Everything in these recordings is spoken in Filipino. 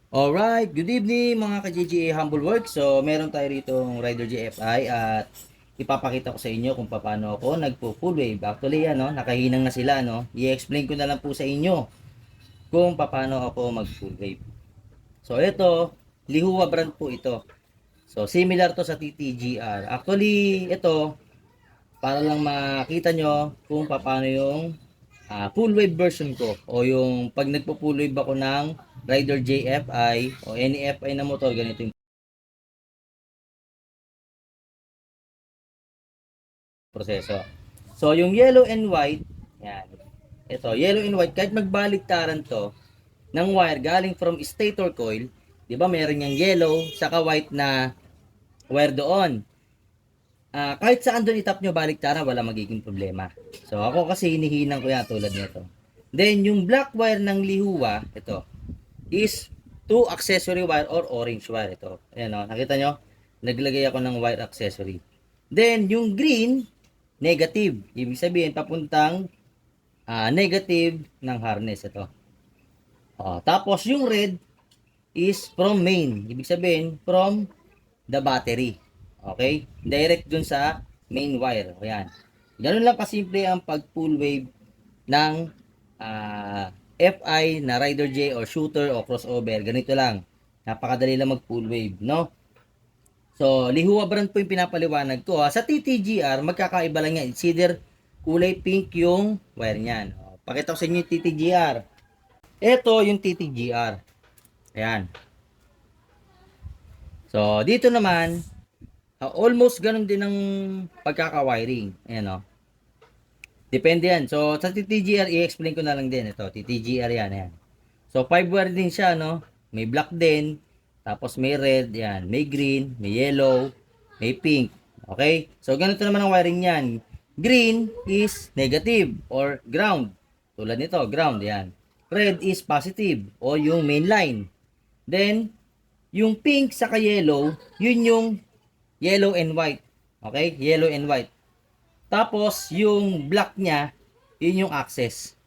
Alright, good evening mga ka-GGA Humble Work. So, meron tayo rito ng Rider GFI at ipapakita ko sa inyo kung paano ako nagpo-full wave. Actually, nakahinang na sila, no? I-explain ko na lang po sa inyo kung paano ako mag-full wave. So, ito, Lihua brand po ito. So, similar to sa TTGR. Actually, ito, para lang makita nyo kung paano yung full wave version ko o yung pag nagpo-full wave ako ng Rider JFI o any FI na motor, ganito yung proseso. So, yung yellow and white, yan. Ito, yellow and white, kahit magbaliktaran to ng wire galing from stator coil, di ba meron yung yellow, saka white na wire doon. Kahit saan doon itap nyo baliktaran, wala magiging problema. So, ako kasi hinihinang ko yan tulad nito. Then, yung black wire ng Lihua, ito, is two accessory wire or orange wire. Ito, ayan o, nakita nyo? Naglagay ako ng wire accessory. Then, yung green, negative. Ibig sabihin, papuntang negative ng harness. Ito. Tapos, yung red is from main. Ibig sabihin, from the battery. Okay? Direct dun sa main wire. Ayan. Ganun lang kasimple ang pag full wave ng FI na Rider J or shooter o crossover. Ganito lang. Napakadali lang mag full wave, no? So, Lihua brand po yung pinapaliwanag ko. Sa TTGR, magkakaiba lang yan. It's either kulay pink yung wire niyan. Pakita ko sa inyo yung TTGR. Ito yung TTGR. Ayan. So, dito naman, almost ganun din ang pagkaka-wiring. Ayan o. Depende yan. So, sa TTGR, i-explain ko na lang din. Ito, TTGR yan. Ayan. So, 5 wire din siya, no? May black din. Tapos may red, yan. May green, may yellow, may pink. Okay? So, ganito naman ang wiring yan. Green is negative or ground. Tulad nito, ground, yan. Red is positive o yung main line. Then, yung pink saka yellow, yun yung yellow and white. Okay? Yellow and white. Tapos, yung black niya, yun yung access.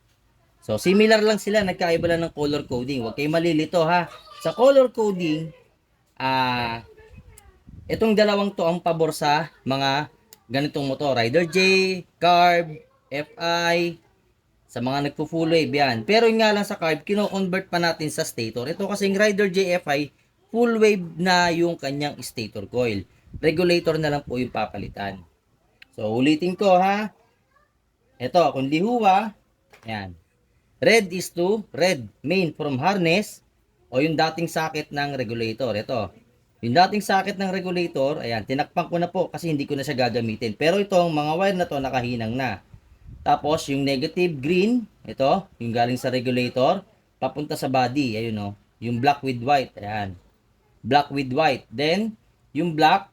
So, similar lang sila. Nagkaiba lang ng color coding. Huwag kayong malilito, ha. Sa color coding, itong dalawang to ang pabor sa mga ganitong motor. Rider J, Carb, FI, sa mga nagpo-full wave yan. Pero yun nga lang sa Carb, kino-convert pa natin sa stator. Ito kasing Rider JFI, full wave na yung kanyang stator coil. Regulator na lang po yung papalitan. So, ulitin ko ha. Ito, kung Lihua, yan. Red is to red main from harness o yung dating socket ng regulator. Ito, yung dating socket ng regulator, ayan, tinakpan ko na po kasi hindi ko na siya gagamitin. Pero itong mga wire na to nakahinang na. Tapos, yung negative green, ito, yung galing sa regulator, papunta sa body, ayun o, yung black with white, ayan. Black with white. Then, yung black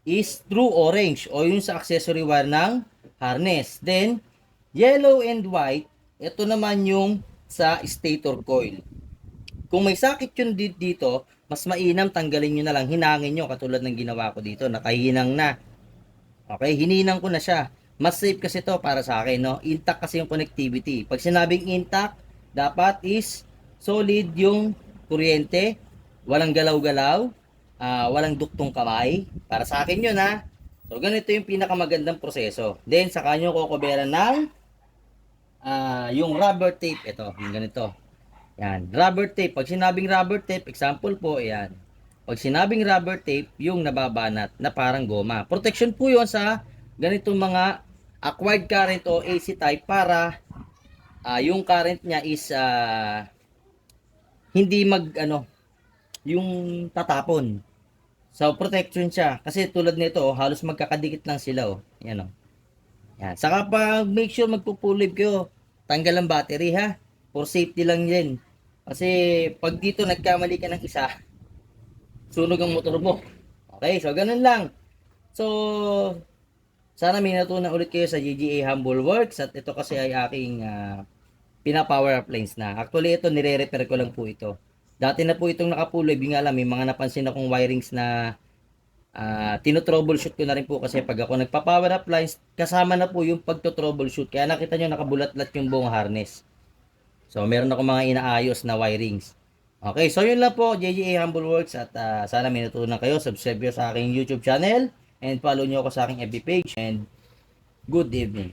is true orange o yung sa accessory wire ng harness. Then, yellow and white, ito naman yung sa stator coil. Kung may sakit yun dito, mas mainam tanggalin nyo na lang, hinangin nyo katulad ng ginawa ko dito, nakahinang na. Okay, hininang ko na siya. Mas safe kasi to para sa akin, no? Intact kasi yung connectivity. Pag sinabing intact, dapat is solid yung kuryente, walang galaw-galaw, walang duktong kamay. Para sa akin yun, ha. So, ganito yung pinakamagandang proseso. Then, saka nyo kukuberan ng yung rubber tape. Ito, yung ganito. Yan, rubber tape. Pag sinabing rubber tape, example po, yan. Pag sinabing rubber tape, yung nababanat na parang goma. Protection po yun sa ganitong mga acquired current o AC type para yung current niya is hindi yung tatapon. So, protection siya. Kasi tulad nito, halos magkakadikit lang sila. Yan, Yan. Saka pag make sure magpupulib kayo, tanggal ang battery ha. For safety lang din. Kasi pag dito nagkamali ka ng isa, sunog ang motor mo. Okay, so ganun lang. So, sana may natutunan ulit kayo sa GGA Humble Works at ito kasi ay aking pina-power up lines na. Actually, ito nire-repair ko lang po ito. Dati na po itong nakapuloy, nga lang may mga napansin akong wirings na Tino-troubleshoot ko na rin po kasi pag ako nagpa-power up lines, kasama na po yung pagto-troubleshoot. Kaya nakita nyo nakabulat-lat yung buong harness. So, meron ako mga inaayos na wirings. Okay, so yun lang po, JJA Humble Works at sana may natutunan kayo. Subscribe nyo sa aking YouTube channel and follow nyo ako sa aking FB page and good evening.